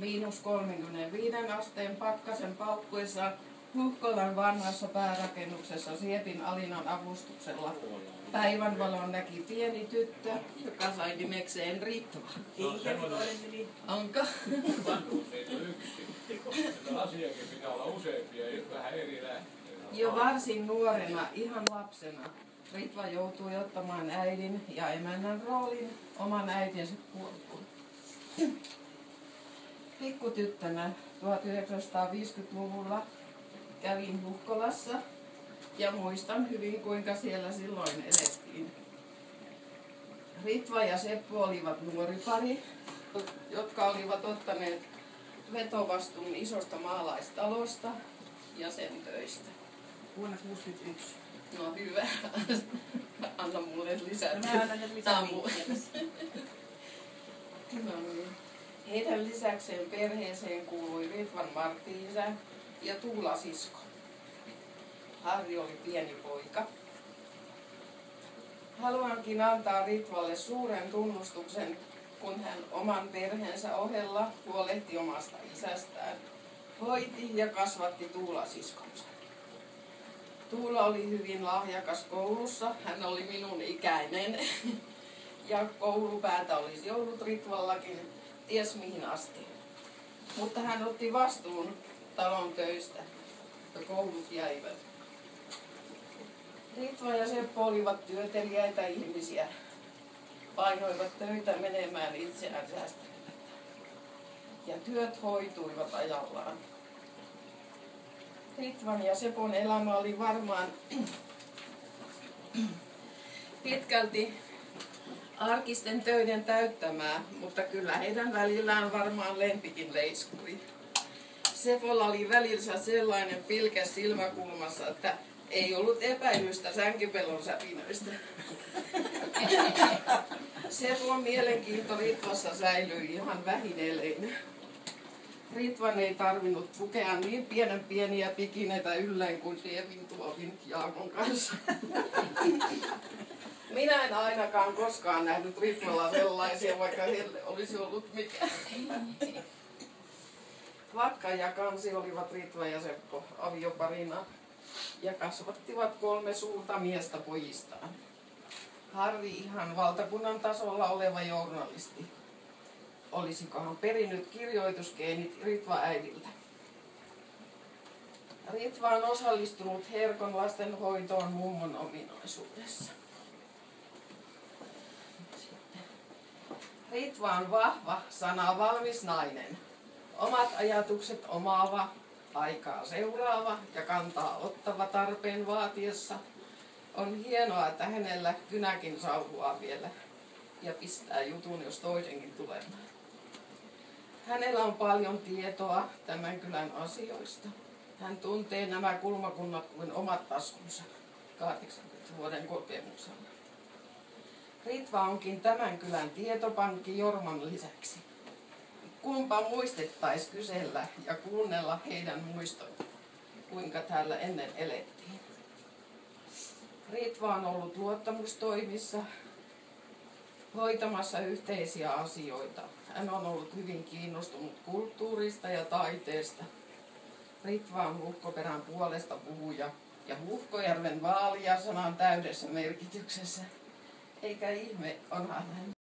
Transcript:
-35 asteen pakkasen paukkuessa Huhkolan vanhassa päärakennuksessa Siepin Alinan avustuksella päivänvalon näki pieni tyttö, joka sai nimekseen Ritva. Onko? Asiakin pitää olla useampia, vähän eri lähteillä. Jo varsin nuorena, ihan lapsena, Ritva joutui ottamaan äidin ja emännän roolin oman äitinsä kuoltua. Pikkutyttönä 1950-luvulla kävin Huhkolassa ja muistan hyvin, kuinka siellä silloin elettiin. Ritva ja Seppo olivat nuori pari, jotka olivat ottaneet vetovastuun isosta maalaistalosta ja sen töistä. Vuonna 1961. No hyvä. Anna mulle lisää. Mä annan nyt lisää vinkkiä. No niin. Heidän lisäkseen perheeseen kuului Ritvan Martti-isä ja Tuula sisko. Harri oli pieni poika. Haluankin antaa Ritvalle suuren tunnustuksen, kun hän oman perheensä ohella huolehti omasta isästään, hoiti ja kasvatti Tuula-siskonsa. Tuula oli hyvin lahjakas koulussa, hän oli minun ikäinen ja koulupäätä olisi ollut Ritvallakin ties mihin asti. Mutta hän otti vastuun talon töistä ja koulut jäivät. Ritva ja Seppo olivat työteliäitä ihmisiä, painoivat töitä menemään itseään säästämättä. Ja työt hoituivat ajallaan. Ritvan ja Sepon elämä oli varmaan pitkälti arkisten töiden täyttämää, mutta kyllä heidän välillään varmaan lempikin leiskui. Sepolla oli välillä sellainen pilke silmäkulmassa, että ei ollut epäilystä sänkypelon säpinöistä. Sepon mielenkiinto Ritvassa säilyi ihan vähinelein. Ritvan ei tarvinnut pukea niin pieniä pikineitä ylleen kuin Siepin tuovin Jaakon kanssa. Minä en ainakaan koskaan nähnyt Ritvalla sellaisia, vaikka heille olisi ollut mikään. Vakka ja Kansi olivat Ritva ja Seppo avioparina ja kasvattivat 3 suurta miestä pojistaan. Harri ihan valtakunnan tasolla oleva journalisti. Olisikohan perinnyt kirjoitusgeenit Ritva-äidiltä. Ritva on osallistunut herkon lasten hoitoon mummon ominaisuudessa. Ritva on vahva, sanaa valmis nainen. Omat ajatukset omaava, aikaa seuraava ja kantaa ottava tarpeen vaatiessa. On hienoa, että hänellä kynäkin sauhuaa vielä ja pistää jutun, jos toisenkin tulemaan. Hänellä on paljon tietoa tämän kylän asioista. Hän tuntee nämä kulmakunnat kuin omat taskunsa 80 vuoden kokemuksella. Ritva onkin tämän kylän tietopankki Jorman lisäksi. Kumpa muistettais kysellä ja kuunnella heidän muistojaan, kuinka täällä ennen elettiin. Ritva on ollut luottamustoimissa, hoitamassa yhteisiä asioita. Hän on ollut hyvin kiinnostunut kulttuurista ja taiteesta. Ritva on Huhkoperän puolesta puhuja ja Huhkojärven vaalija sanan täydessä merkityksessä. Eikä ihme, onhan hän